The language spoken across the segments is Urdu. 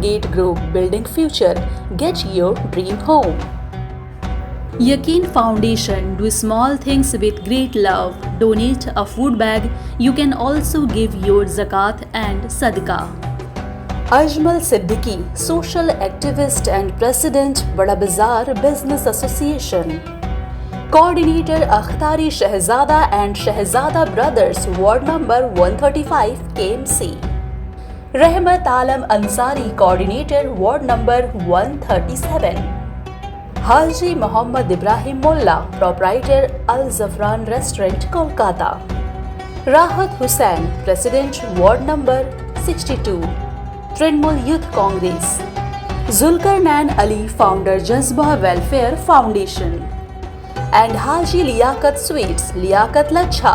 Gate Group, building future. Get your dream home. Yaqeen Foundation, do small things with great love. Donate a food bag. You can also give your zakat and sadaqah. Ajmal Siddiqui, social activist and president, Bada Bazaar Business Association. Coordinator Akhtari Shahzada and Shahzada Brothers, Ward number 135, KMC. Rahmat Alam Ansari, Coordinator, Ward number 137. Haji Muhammad Ibrahim Mullah, Proprietor Al Zafran Restaurant, Kolkata. Rahat Hussain, President, Ward number 62. Trinamool Youth Congress. Zulkarnain Ali, Founder, Jazba Welfare Foundation. And Haji Liaquat Sweets, Liaquat Lacha,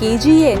KGN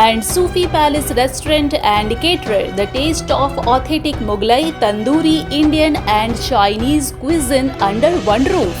And Sufi Palace Restaurant and Caterer, the taste of authentic Mughlai, Tandoori, Indian and Chinese cuisine under one roof.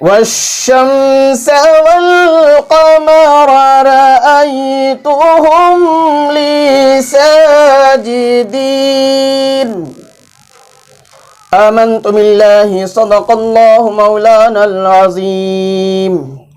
والشمس والقمر رأيتهم لي ساجدين آمنت بالله صدق الله مولانا العظيم.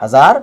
1000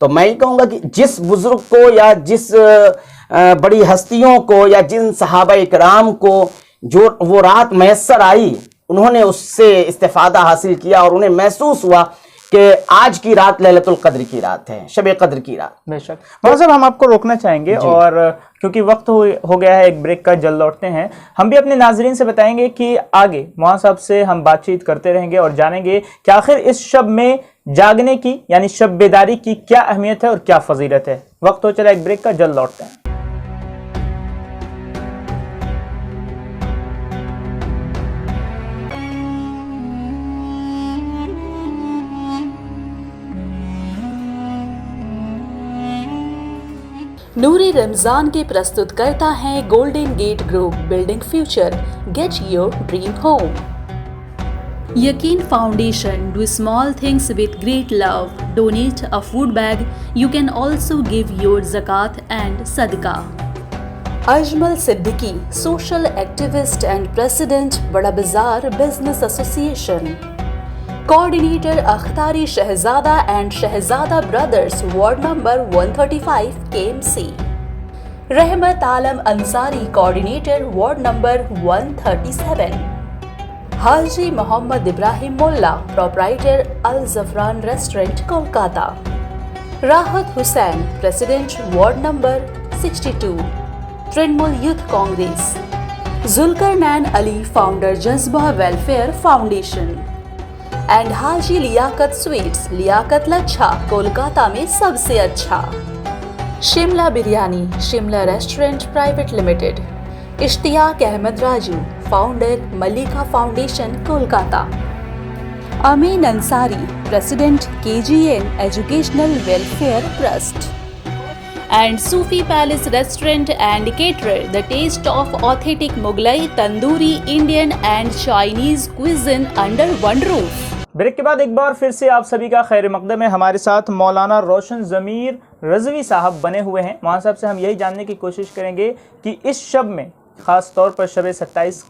تو میں یہ کہوں گا کہ جس بزرگ کو یا جس بڑی ہستیوں کو یا جن صحابہ اکرام کو جو وہ رات میسر آئی، انہوں نے اس سے استفادہ حاصل کیا اور انہیں محسوس ہوا کہ آج کی رات لیلۃ القدر کی رات ہے، شب قدر کی رات۔ بے شک مولانا صاحب، ہم آپ کو روکنا چاہیں گے اور کیونکہ وقت ہو گیا ہے ایک بریک کا، جلد لوٹتے ہیں۔ ہم بھی اپنے ناظرین سے بتائیں گے کہ آگے مولانا صاحب سے ہم بات چیت کرتے رہیں گے اور جانیں گے کہ آخر اس شب میں جاگنے کی یعنی شب بیداری کی کیا اہمیت ہے اور کیا فضیلت ہے۔ وقت ہو چلا ایک بریک کا، جلد لوٹتے ہیں۔ نوری رمضان کے پرستت کرتا ہے golden gate group, building future, get your dream home. Yaqeen foundation, do small things with great love, donate a food bag, you can also give your زکوٰۃ اینڈ صدقہ۔ Ajmal Siddiqui, social activist and president, Bara Bazar business ایسوسی ایشن۔ کوآرڈینیٹر اختاری شہزادہ اینڈ شہزادہ brothers, ward number 135 KMC۔ Rahmat Alam Ansari, coordinator ward number 137۔ Haji Mohammad Ibrahim Mulla, proprietor Al Zafran restaurant, Kolkata. Rahat Hussain, president ward number 62، Trinamool Youth Congress. Zulqarnain Ali, founder Jazba welfare foundation. And Haji Liaquat sweets, لیاقت لچھا، کولکاتہ میں سب سے اچھا۔ Shimla biryani, Shimla restaurant private limited. Ishtiaq Ahmed Raju, founder Mallika foundation, Kolkata. Amin Ansari, president KGN educational welfare trust. And Sufi palace restaurant and caterer, the taste of authentic Mughlai, tandoori, Indian and Chinese cuisine under one roof. Break کے بعد ایک بار پھر سے آپ سبھی کا خیر مقدم ہے۔ ہمارے ساتھ مولانا روشن ضمیر رضوی صاحب بنے ہوئے ہیں۔ مولانا صاحب سے ہم یہی جاننے کی کوشش کریں گے کہ اس شب میں، خاص طور پر شب 27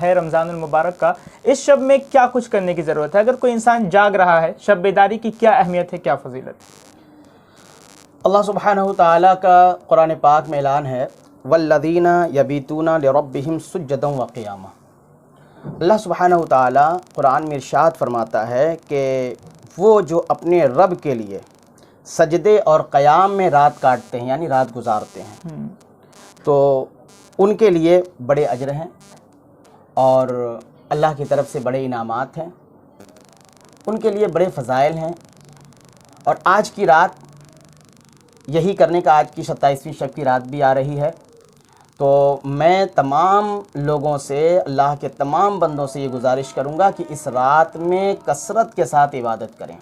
ہے رمضان المبارک کا، اس شب میں کیا کچھ کرنے کی ضرورت ہے؟ اگر کوئی انسان جاگ رہا ہے، شب بیداری کی کیا اہمیت ہے، کیا فضیلت ہے؟ اللہ سبحانہ وتعالیٰ کا قرآن پاک میں اعلان ہے، والذین یبیتون لربہم سجدا وقیاما۔ اللہ سبحانہ وتعالیٰ قرآن میں ارشاد فرماتا ہے کہ وہ جو اپنے رب کے لیے سجدے اور قیام میں رات کاٹتے ہیں، یعنی رات گزارتے ہیں، تو ان کے لیے بڑے اجر ہیں اور اللہ کی طرف سے بڑے انعامات ہیں، ان کے لیے بڑے فضائل ہیں۔ اور آج کی رات یہی کرنے کا، آج کی 27ویں شب کی رات بھی آ رہی ہے، تو میں تمام لوگوں سے، اللہ کے تمام بندوں سے یہ گزارش کروں گا کہ اس رات میں کثرت کے ساتھ عبادت کریں۔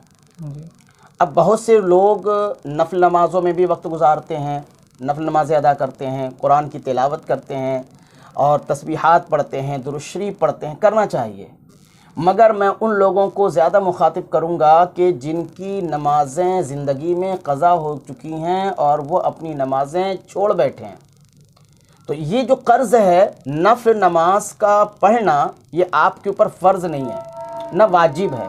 اب بہت سے لوگ نفل نمازوں میں بھی وقت گزارتے ہیں، نفل نمازیں ادا کرتے ہیں، قرآن کی تلاوت کرتے ہیں اور تسبیحات پڑھتے ہیں، درود شریف پڑھتے ہیں، کرنا چاہیے، مگر میں ان لوگوں کو زیادہ مخاطب کروں گا کہ جن کی نمازیں زندگی میں قضا ہو چکی ہیں اور وہ اپنی نمازیں چھوڑ بیٹھے ہیں۔ تو یہ جو قرض ہے نفل نماز کا پڑھنا، یہ آپ کے اوپر فرض نہیں ہے، نہ واجب ہے۔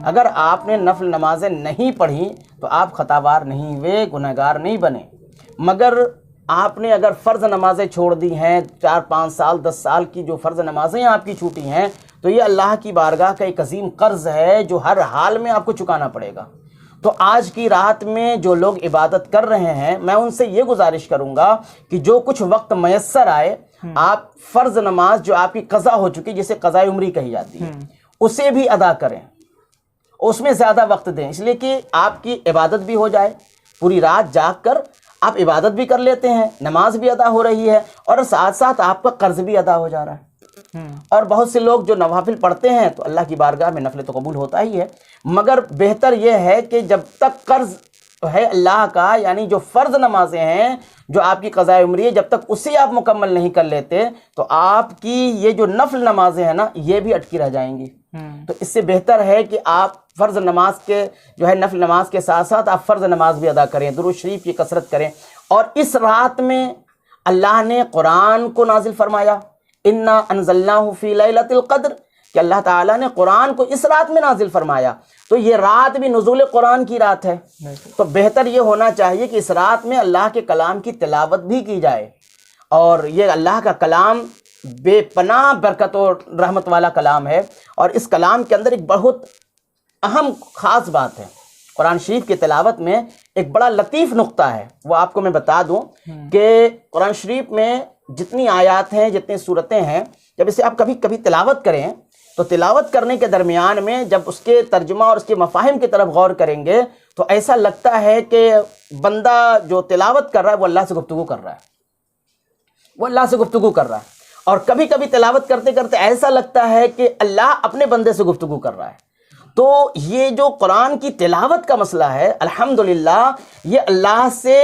اگر آپ نے نفل نمازیں نہیں پڑھی تو آپ خطاوار نہیں ہوئے، گنہگار نہیں بنے، مگر آپ نے اگر فرض نمازیں چھوڑ دی ہیں، 4 5 سال 10 سال کی جو فرض نمازیں آپ کی چھوٹی ہیں، تو یہ اللہ کی بارگاہ کا ایک عظیم قرض ہے جو ہر حال میں آپ کو چکانا پڑے گا۔ تو آج کی رات میں جو لوگ عبادت کر رہے ہیں، میں ان سے یہ گزارش کروں گا کہ جو کچھ وقت میسر آئے، آپ فرض نماز جو آپ کی قضا ہو چکی، جسے قضاء عمری کہی جاتی ہے، اسے بھی ادا کریں، اس میں زیادہ وقت دیں، اس لیے کہ آپ کی عبادت بھی ہو جائے، پوری رات جاگ کر آپ عبادت بھی کر لیتے ہیں، نماز بھی ادا ہو رہی ہے اور ساتھ ساتھ آپ کا قرض بھی ادا ہو جا رہا ہے۔ اور بہت سے لوگ جو نوافل پڑھتے ہیں تو اللہ کی بارگاہ میں نفل تو قبول ہوتا ہی ہے، مگر بہتر یہ ہے کہ جب تک قرض ہے اللہ کا، یعنی جو فرض نمازیں ہیں جو آپ کی قضاء عمری ہے، جب تک اسے آپ مکمل نہیں کر لیتے تو آپ کی یہ جو نفل نمازیں ہیں نا، یہ بھی اٹکی رہ جائیں گی۔ تو اس سے بہتر ہے کہ آپ فرض نماز کے جو ہے نفل نماز کے ساتھ ساتھ آپ فرض نماز بھی ادا کریں، درود شریف کی کثرت کریں۔ اور اس رات میں اللہ نے قرآن کو نازل فرمایا، انا انزلناہ فی لیلۃ القدر، کہ اللہ تعالیٰ نے قرآن کو اس رات میں نازل فرمایا، تو یہ رات بھی نزول قرآن کی رات ہے، تو بہتر یہ ہونا چاہیے کہ اس رات میں اللہ کے کلام کی تلاوت بھی کی جائے، اور یہ اللہ کا کلام بے پناہ برکت و رحمت والا کلام ہے، اور اس کلام کے اندر ایک بہت اہم خاص بات ہے، قرآن شریف کی تلاوت میں ایک بڑا لطیف نقطہ ہے، وہ آپ کو میں بتا دوں کہ قرآن شریف میں جتنی آیات ہیں، جتنی صورتیں ہیں، جب اسے آپ کبھی تلاوت کریں تو تلاوت کرنے کے درمیان میں جب اس کے ترجمہ اور اس کے مفاہیم کی طرف غور کریں گے تو ایسا لگتا ہے کہ بندہ جو تلاوت کر رہا ہے وہ اللہ سے گفتگو کر رہا ہے، وہ اللہ سے گفتگو کر رہا ہے، اور کبھی کبھی تلاوت کرتے کرتے ایسا لگتا ہے کہ اللہ اپنے بندے سے گفتگو کر رہا ہے۔ تو یہ جو قرآن کی تلاوت کا مسئلہ ہے، الحمدللہ یہ اللہ سے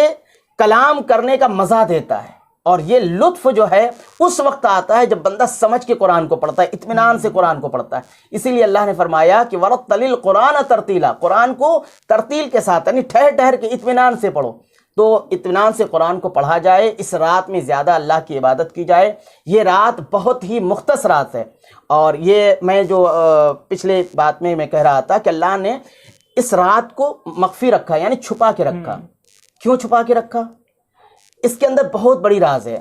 کلام کرنے کا مزہ دیتا ہے، اور یہ لطف جو ہے اس وقت آتا ہے جب بندہ سمجھ کے قرآن کو پڑھتا ہے، اطمینان سے قرآن کو پڑھتا ہے۔ اسی لیے اللہ نے فرمایا کہ وَرَتِّلِ الْقُرْآنَ تَرْتِيلًا، قرآن کو ترتیل کے ساتھ یعنی ٹھہر کے اطمینان سے پڑھو، تو اطمینان سے قرآن کو پڑھا جائے، اس رات میں زیادہ اللہ کی عبادت کی جائے۔ یہ رات بہت ہی مختص رات ہے، اور یہ میں جو پچھلے بات میں کہہ رہا تھا کہ اللہ نے اس رات کو مخفی رکھا، یعنی چھپا کے رکھا۔ کیوں چھپا کے رکھا؟ اس کے اندر بہت بڑی راز ہے۔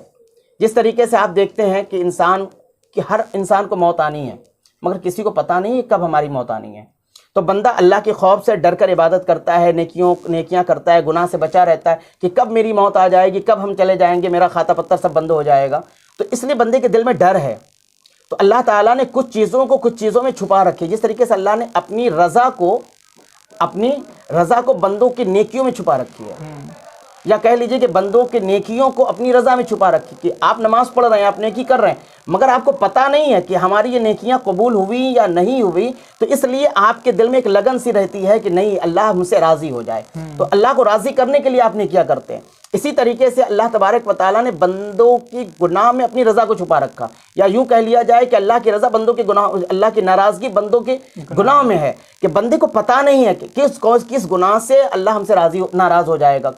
جس طریقے سے آپ دیکھتے ہیں کہ ہر انسان کو موت آنی ہے، مگر کسی کو پتہ نہیں ہے کب ہماری موت آنی ہے، تو بندہ اللہ کے خوف سے ڈر کر عبادت کرتا ہے، نیکیاں کرتا ہے، گناہ سے بچا رہتا ہے کہ کب میری موت آ جائے گی، کب ہم چلے جائیں گے، میرا کھاتا پتر سب بند ہو جائے گا، تو اس لیے بندے کے دل میں ڈر ہے۔ تو اللہ تعالیٰ نے کچھ چیزوں میں چھپا رکھی، جس طریقے سے اللہ نے اپنی رضا کو بندوں کی نیکیوں میں چھپا رکھی ہے، یا کہہ لیجئے کہ بندوں کے نیکیوں کو اپنی رضا میں چھپا رکھی، کہ آپ نماز پڑھ رہے ہیں، آپ نیکی کر رہے ہیں، مگر آپ کو پتہ نہیں ہے کہ ہماری یہ نیکیاں قبول ہوئی یا نہیں ہوئی، تو اس لیے آپ کے دل میں ایک لگن سی رہتی ہے کہ نہیں اللہ ہم سے راضی ہو جائے، تو اللہ کو راضی کرنے کے لیے آپ نیکیاں کرتے ہیں۔ اسی طریقے سے اللہ تبارک و تعالیٰ نے بندوں کی گناہ میں اپنی رضا کو چھپا رکھا، یا یوں کہہ لیا جائے کہ اللہ کی رضا بندوں کے گناہ، اللہ کی ناراضگی بندوں کے گناہ میں ہے، کہ بندے کو پتہ نہیں ہے کہ کس گناہ سے اللہ ہم سے ناراض ہو جائے گا،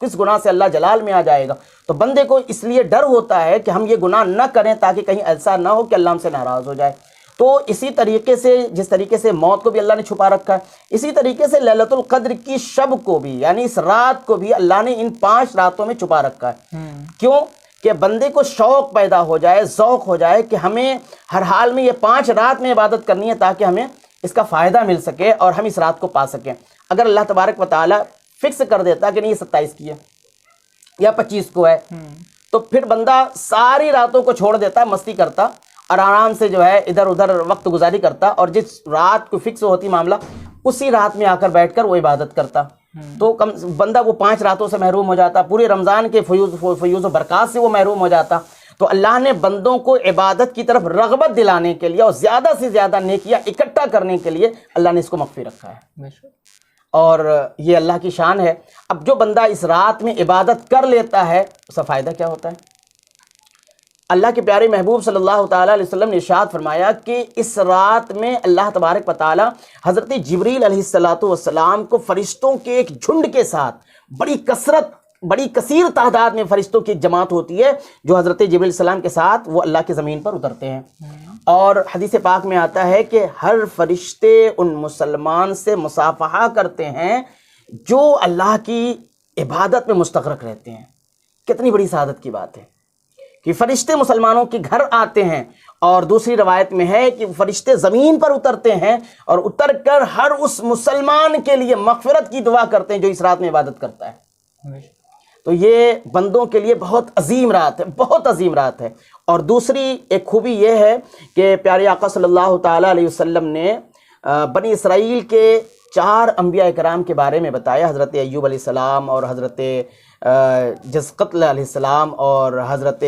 کس گناہ سے اللہ جلال میں آ جائے گا، تو بندے کو اس لیے ڈر ہوتا ہے کہ ہم یہ گناہ نہ کریں تاکہ کہیں ایسا نہ ہو کہ اللہ ہم سے ناراض ہو جائے۔ تو اسی طریقے سے جس طریقے سے موت کو بھی اللہ نے چھپا رکھا ہے، اسی طریقے سے لیلۃ القدر کی شب کو بھی، یعنی اس رات کو بھی اللہ نے ان 5 راتوں میں چھپا رکھا ہے۔ کیوں؟ کہ بندے کو شوق پیدا ہو جائے، ذوق ہو جائے کہ ہمیں ہر حال میں یہ 5 رات میں عبادت کرنی ہے تاکہ ہمیں اس کا فائدہ مل سکے اور ہم اس رات کو پا سکیں۔ اگر اللہ تبارک و تعالیٰ فکس کر دیتا کہ نہیں یہ 27 کی ہے یا 25 کو ہے، تو پھر بندہ ساری راتوں کو چھوڑ دیتا، مستی کرتا اور آرام سے جو ہے ادھر ادھر وقت گزاری کرتا، اور جس رات کو فکس ہوتی معاملہ اسی رات میں آ کر بیٹھ کر وہ عبادت کرتا، تو بندہ وہ 5 راتوں سے محروم ہو جاتا، پورے رمضان کے فیوز و برکات سے وہ محروم ہو جاتا۔ تو اللہ نے بندوں کو عبادت کی طرف رغبت دلانے کے لیے اور زیادہ سے زیادہ نیکیاں اکٹھا کرنے کے لیے اللہ نے اس کو مخفی رکھا ہے، اور یہ اللہ کی شان ہے۔ اب جو بندہ اس رات میں عبادت کر لیتا ہے اس کا فائدہ کیا ہوتا ہے؟ اللہ کے پیارے محبوب صلی اللہ تعالیٰ علیہ وسلم نے ارشاد فرمایا کہ اس رات میں اللہ تبارک و تعالیٰ حضرت جبریل علیہ السلام کو فرشتوں کے ایک جھنڈ کے ساتھ، بڑی کثیر تعداد میں فرشتوں کی ایک جماعت ہوتی ہے جو حضرت جبریل علیہ السلام کے ساتھ وہ اللہ کی زمین پر اترتے ہیں، اور حدیث پاک میں آتا ہے کہ ہر فرشتے ان مسلمان سے مصافحہ کرتے ہیں جو اللہ کی عبادت میں مستغرق رہتے ہیں۔ کتنی بڑی سعادت کی بات ہے کہ فرشتے مسلمانوں کے گھر آتے ہیں، اور دوسری روایت میں ہے کہ فرشتے زمین پر اترتے ہیں اور اتر کر ہر اس مسلمان کے لیے مغفرت کی دعا کرتے ہیں جو اس رات میں عبادت کرتا ہے۔ تو یہ بندوں کے لیے بہت عظیم رات ہے، بہت عظیم رات ہے۔ اور دوسری ایک خوبی یہ ہے کہ پیارے آقا صلی اللہ تعالیٰ علیہ وسلم نے بنی اسرائیل کے 4 انبیاء کرام کے بارے میں بتایا، حضرت ایوب علیہ السلام اور حضرت جزقتل علیہ السلام اور حضرت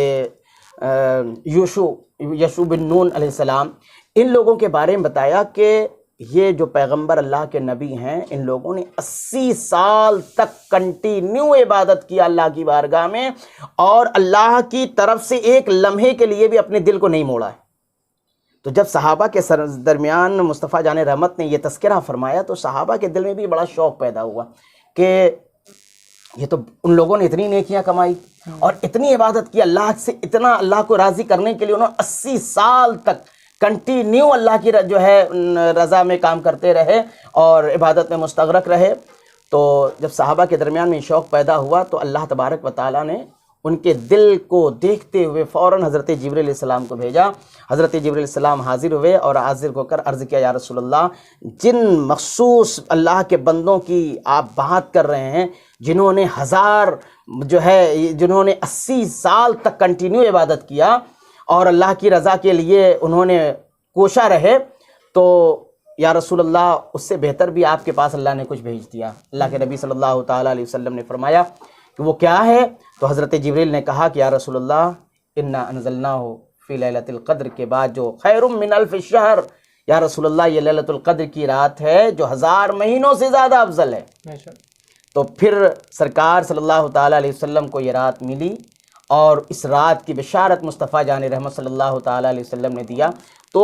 یشوع بن نون علیہ السلام، ان لوگوں کے بارے میں بتایا کہ یہ جو پیغمبر اللہ کے نبی ہیں ان لوگوں نے 80 سال تک کنٹینیو عبادت کیا اللہ کی بارگاہ میں، اور اللہ کی طرف سے ایک لمحے کے لیے بھی اپنے دل کو نہیں موڑا ہے۔ تو جب صحابہ کے درمیان مصطفیٰ جان رحمت نے یہ تذکرہ فرمایا تو صحابہ کے دل میں بھی بڑا شوق پیدا ہوا کہ یہ تو ان لوگوں نے اتنی نیکیاں کمائی اور اتنی عبادت کی اللہ سے، اتنا اللہ کو راضی کرنے کے لیے انہوں نے 80 سال تک کنٹینیو اللہ کی جو ہے رضا میں کام کرتے رہے اور عبادت میں مستغرق رہے۔ تو جب صحابہ کے درمیان میں شوق پیدا ہوا تو اللہ تبارک و تعالیٰ نے ان کے دل کو دیکھتے ہوئے فوراً حضرت جبریل علیہ السلام کو بھیجا۔ حضرت جبریل علیہ السلام حاضر ہوئے اور حاضر ہو کر عرض کیا، یا رسول اللہ، جن مخصوص اللہ کے بندوں کی آپ بات کر رہے ہیں، جنہوں نے جنہوں نے 80 سال تک کنٹینیو عبادت کیا اور اللہ کی رضا کے لیے انہوں نے کوشاں رہے، تو یا رسول اللہ اس سے بہتر بھی آپ کے پاس اللہ نے کچھ بھیج دیا۔ اللہ کے نبی صلی اللہ تعالیٰ علیہ وسلم نے فرمایا کہ وہ کیا ہے؟ تو حضرت جبریل نے کہا کہ یا رسول اللہ، انا انزلناہ فی لیلۃ القدر کے بعد جو خیر من الف شہر، یا رسول اللہ یہ لیلۃ القدر کی رات ہے جو 1000 مہینوں سے زیادہ افضل ہے۔ تو پھر سرکار صلی اللہ تعالیٰ علیہ وسلم کو یہ رات ملی اور اس رات کی بشارت مصطفیٰ جان رحمت صلی اللہ تعالیٰ علیہ وسلم نے دیا۔ تو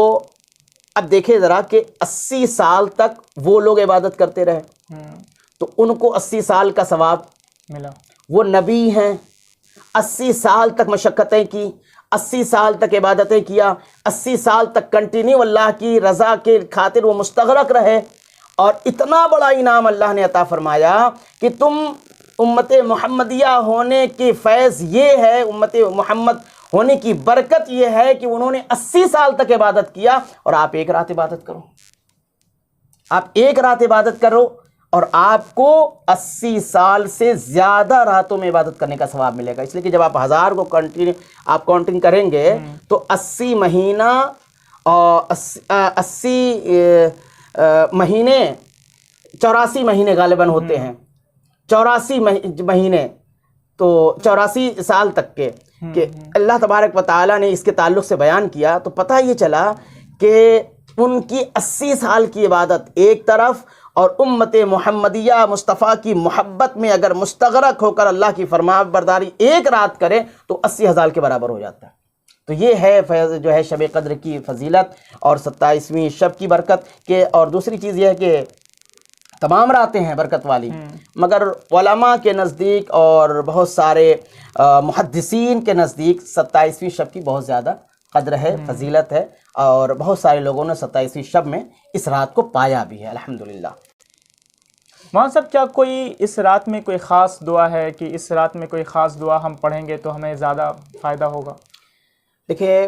اب دیکھیں ذرا کہ 80 سال تک وہ لوگ عبادت کرتے رہے تو ان کو 80 سال کا ثواب ملا۔ وہ نبی ہیں، 80 سال تک مشقتیں کی، 80 سال تک عبادتیں کیا، 80 سال تک کنٹینیو اللہ کی رضا کے خاطر وہ مستغرق رہے، اور اتنا بڑا انعام اللہ نے عطا فرمایا کہ تم امت محمدیہ ہونے کی فیض یہ ہے، امت محمد ہونے کی برکت یہ ہے کہ انہوں نے 80 سال تک عبادت کیا، اور آپ ایک رات عبادت کرو، آپ ایک رات عبادت کرو اور آپ کو 80 سال سے زیادہ راتوں میں عبادت کرنے کا ثواب ملے گا۔ اس لیے کہ جب آپ 1000 کو آپ کاؤنٹنگ کریں گے تو 80 مہینہ اور 80 مہینے 84 مہینے غالباً ہوتے ہیں، 84 مہینے تو 84 سال تک کے کہ اللہ تبارک و تعالیٰ نے اس کے تعلق سے بیان کیا، تو پتہ یہ چلا کہ ان کی 80 سال کی عبادت ایک طرف، اور امت محمدیہ مصطفیٰ کی محبت میں اگر مستغرق ہو کر اللہ کی فرما برداری ایک رات کرے تو 80,000 کے برابر ہو جاتا ہے۔ تو یہ ہے جو ہے شب قدر کی فضیلت اور 27ویں شب کی برکت کے۔ اور دوسری چیز یہ ہے کہ تمام راتیں ہیں برکت والی، مگر علماء کے نزدیک اور بہت سارے محدثین کے نزدیک 27ویں شب کی بہت زیادہ قدر ہے، فضیلت ہے، اور بہت سارے لوگوں نے 27ویں شب میں اس رات کو پایا بھی ہے الحمدللہ۔ مولانا صاحب، کیا کوئی اس رات میں کوئی خاص دعا ہے کہ اس رات میں کوئی خاص دعا ہم پڑھیں گے تو ہمیں زیادہ فائدہ ہوگا؟ دیکھیے،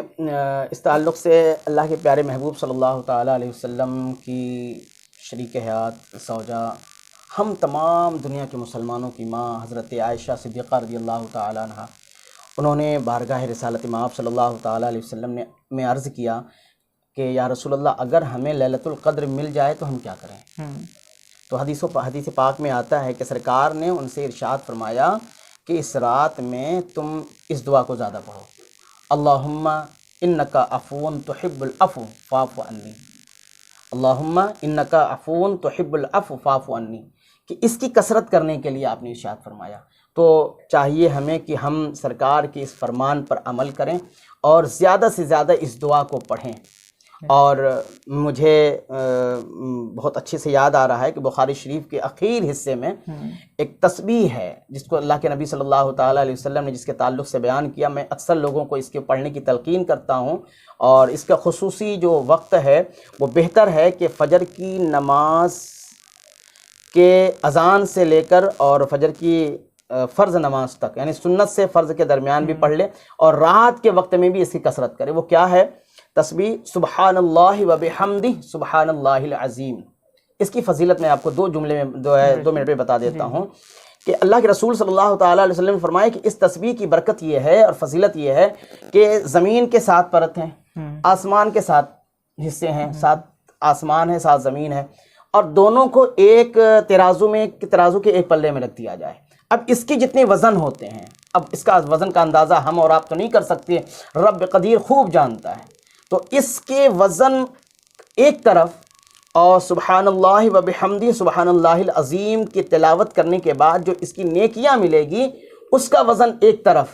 اس تعلق سے اللہ کے پیارے محبوب صلی اللہ تعالیٰ علیہ وسلم کی شریک حیات زوجہ، ہم تمام دنیا کے مسلمانوں کی ماں حضرت عائشہ صدیقہ رضی اللہ تعالیٰ عنہ، انہوں نے بارگاہ رسالت مآب صلی اللہ تعالیٰ علیہ وسلم میں عرض کیا کہ یا رسول اللہ، اگر ہمیں لیلۃ القدر مل جائے تو ہم کیا کریں؟ تو حدیث پاک میں آتا ہے کہ سرکار نے ان سے ارشاد فرمایا کہ اس رات میں تم اس دعا کو زیادہ پڑھو، اللہم انکا عفو تحب العفو فاعف عنی، اللہم انکا عفو تحب العفو فاعف عنی، کہ اس کی کثرت کرنے کے لیے آپ نے ارشاد فرمایا۔ تو چاہیے ہمیں کہ ہم سرکار کے اس فرمان پر عمل کریں اور زیادہ سے زیادہ اس دعا کو پڑھیں۔ اور مجھے بہت اچھے سے یاد آ رہا ہے کہ بخاری شریف کے اخیر حصے میں ایک تسبیح ہے جس کو اللہ کے نبی صلی اللہ تعالیٰ علیہ وسلم نے جس کے تعلق سے بیان کیا۔ میں اکثر لوگوں کو اس کے پڑھنے کی تلقین کرتا ہوں، اور اس کا خصوصی جو وقت ہے وہ بہتر ہے کہ فجر کی نماز کے اذان سے لے کر اور فجر کی فرض نماز تک، یعنی سنت سے فرض کے درمیان بھی پڑھ لے، اور رات کے وقت میں بھی اس کی کثرت کرے۔ وہ کیا ہے؟ تسبیح سبحان اللہ و بحمدہ سبحان اللہ العظیم۔ اس کی فضیلت میں آپ کو 2 جملے میں 2 منٹ میں بتا دیتا ہوں کہ اللہ کے رسول صلی اللہ تعالیٰ علیہ وسلم نے فرمایا کہ اس تسبیح کی برکت یہ ہے اور فضیلت یہ ہے کہ زمین کے 7 پرت ہیں، آسمان کے 7 حصے ہیں، 7 آسمان ہے، 7 زمین ہے، اور دونوں کو ایک ترازو کے ایک پلے میں رکھ دیا جائے۔ اب اس کی جتنے وزن ہوتے ہیں، اب اس کا وزن کا اندازہ ہم اور آپ تو نہیں کر سکتے، رب قدیر خوب جانتا ہے۔ تو اس کے وزن ایک طرف، اور سبحان اللہ و بحمدہ سبحان اللہ العظیم کی تلاوت کرنے کے بعد جو اس کی نیکیاں ملے گی اس کا وزن ایک طرف،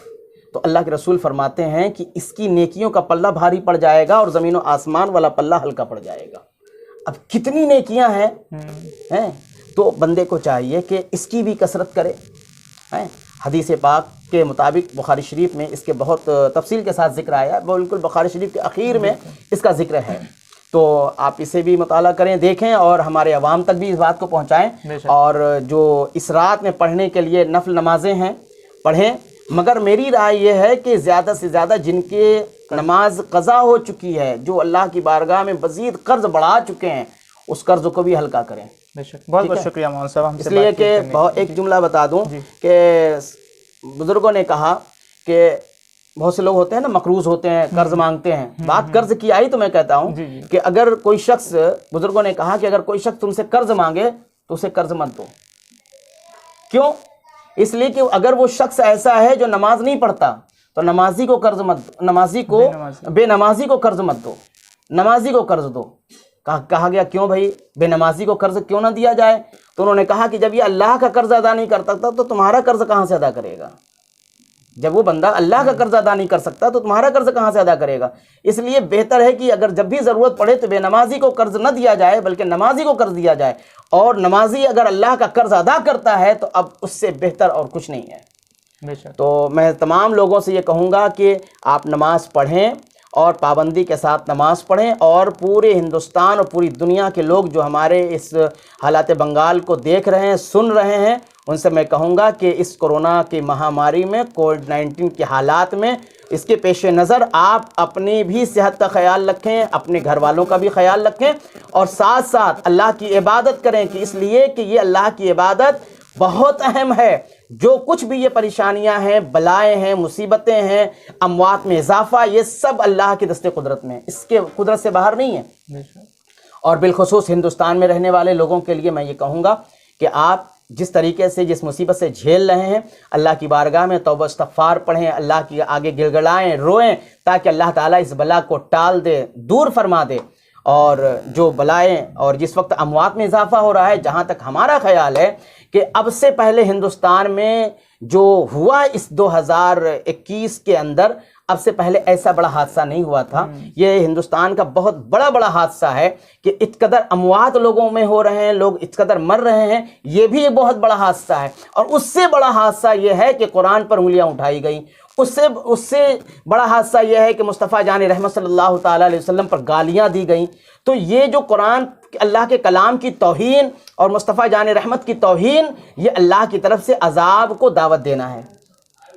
تو اللہ کے رسول فرماتے ہیں کہ اس کی نیکیوں کا پلہ بھاری پڑ جائے گا اور زمین و آسمان والا پلہ ہلکا پڑ جائے گا۔ اب کتنی نیکیاں ہیں، تو بندے کو چاہیے کہ اس کی بھی کثرت کرے۔ حدیث پاک کے مطابق بخاری شریف میں اس کے بہت تفصیل کے ساتھ ذکر آیا ہے، بالکل بخاری شریف کے اخیر میں اس کا ذکر ہے. تو آپ اسے بھی مطالعہ کریں، دیکھیں اور ہمارے عوام تک بھی اس بات کو پہنچائیں. اور جو اس رات میں پڑھنے کے لیے نفل نمازیں ہیں پڑھیں، مگر میری رائے یہ ہے کہ زیادہ سے زیادہ جن کے نماز قضا ہو چکی ہے، جو اللہ کی بارگاہ میں مزید قرض بڑھا چکے ہیں، اس قرض کو بھی ہلکا کریں. بہت بہت شکریہ مولانا صاحب. اس لیے کہ ایک جملہ بتا دوں کہ بزرگوں نے کہا کہ بہت سے لوگ ہوتے ہیں نا، مقروض ہوتے ہیں، قرض مانگتے ہیں. بات قرض کی آئی تو میں کہتا ہوں کہ اگر کوئی شخص، بزرگوں نے کہا کہ اگر کوئی شخص تم سے قرض مانگے تو اسے قرض مت دو. کیوں؟ اس لیے کہ اگر وہ شخص ایسا ہے جو نماز نہیں پڑھتا تو نمازی کو قرض مت دو، بے نمازی کو قرض مت دو، نمازی کو قرض دو. کہا گیا کیوں بھائی بے نمازی کو قرض کیوں نہ دیا جائے؟ تو انہوں نے کہا کہ جب یہ اللہ کا قرض ادا نہیں کر سکتا تو تمہارا قرض کہاں سے ادا کرے گا؟ جب وہ بندہ اللہ کا قرض ادا نہیں کر سکتا تو تمہارا قرض کہاں سے ادا کرے گا؟ اس لیے بہتر ہے کہ اگر جب بھی ضرورت پڑے تو بے نمازی کو قرض نہ دیا جائے بلکہ نمازی کو قرض دیا جائے. اور نمازی اگر اللہ کا قرض ادا کرتا ہے تو اب اس سے بہتر اور کچھ نہیں ہے. تو میں تمام لوگوں سے یہ کہوں گا کہ آپ نماز پڑھیں اور پابندی کے ساتھ نماز پڑھیں، اور پورے ہندوستان اور پوری دنیا کے لوگ جو ہمارے اس حالات بنگال کو دیکھ رہے ہیں، سن رہے ہیں، ان سے میں کہوں گا کہ اس کورونا کی مہاماری میں، کووڈ-19 کے حالات میں، اس کے پیش نظر آپ اپنی بھی صحت کا خیال رکھیں، اپنے گھر والوں کا بھی خیال رکھیں، اور ساتھ ساتھ اللہ کی عبادت کریں. کہ اس لیے کہ یہ اللہ کی عبادت بہت اہم ہے. جو کچھ بھی یہ پریشانیاں ہیں، بلائیں ہیں، مصیبتیں ہیں، اموات میں اضافہ، یہ سب اللہ کے دست قدرت میں، اس کے قدرت سے باہر نہیں ہے. اور بالخصوص ہندوستان میں رہنے والے لوگوں کے لیے میں یہ کہوں گا کہ آپ جس طریقے سے جس مصیبت سے جھیل رہے ہیں، اللہ کی بارگاہ میں توبہ استغفار پڑھیں، اللہ کی آگے گڑگڑائیں، روئیں، تاکہ اللہ تعالیٰ اس بلا کو ٹال دے، دور فرما دے. اور جو بلائیں اور جس وقت اموات میں اضافہ ہو رہا ہے، جہاں تک ہمارا خیال ہے کہ اب سے پہلے ہندوستان میں جو ہوا اس 2021 کے اندر، اب سے پہلے ایسا بڑا حادثہ نہیں ہوا تھا. یہ ہندوستان کا بہت بڑا حادثہ ہے کہ اس قدر اموات لوگوں میں ہو رہے ہیں، لوگ اس قدر مر رہے ہیں، یہ بھی ایک بہت بڑا حادثہ ہے. اور اس سے بڑا حادثہ یہ ہے کہ قرآن پر انگلیاں اٹھائی گئیں. اس سے بڑا حادثہ یہ ہے کہ مصطفیٰ جان رحمت صلی اللہ تعالیٰ علیہ وسلم پر گالیاں دی گئیں. تو یہ جو قرآن، اللہ کے کلام کی توہین اور مصطفیٰ جان رحمت کی توہین، یہ اللہ کی طرف سے عذاب کو دعوت دینا ہے.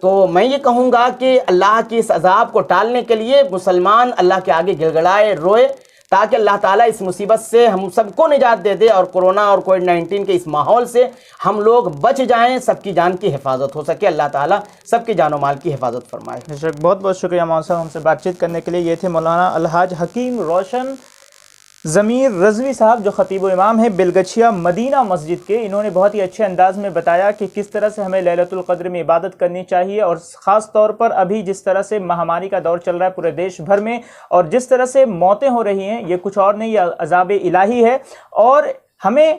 تو میں یہ کہوں گا کہ اللہ کی اس عذاب کو ٹالنے کے لیے مسلمان اللہ کے آگے گڑگڑائے، روئے، تاکہ اللہ تعالیٰ اس مصیبت سے ہم سب کو نجات دے دے، اور کورونا اور کووڈ-19 کے اس ماحول سے ہم لوگ بچ جائیں، سب کی جان کی حفاظت ہو سکے. اللہ تعالیٰ سب کی جان و مال کی حفاظت فرمائے. بہت بہت شکریہ مولانا صاحب ہم سے بات چیت کرنے کے لیے. یہ تھے مولانا الحاج حکیم روشن ضمیر رضوی صاحب، جو خطیب و امام ہیں بلگچھیا مدینہ مسجد کے. انہوں نے بہت ہی اچھے انداز میں بتایا کہ کس طرح سے ہمیں لیلۃ القدر میں عبادت کرنی چاہیے، اور خاص طور پر ابھی جس طرح سے مہاماری کا دور چل رہا ہے پورے دیش بھر میں، اور جس طرح سے موتیں ہو رہی ہیں، یہ کچھ اور نہیں، یہ عذاب الہی ہے. اور ہمیں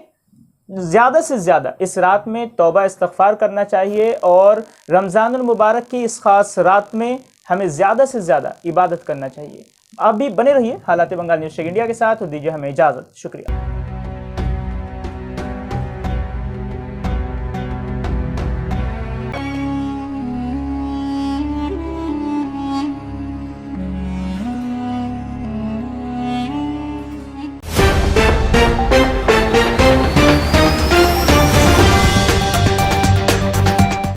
زیادہ سے زیادہ اس رات میں توبہ استغفار کرنا چاہیے، اور رمضان المبارک کی اس خاص رات میں ہمیں زیادہ سے زیادہ عبادت کرنا چاہیے. آپ بھی بنے رہیے حالات بنگال نیوز ٹیک انڈیا کے ساتھ، اور دیجیے ہمیں اجازت. شکریہ.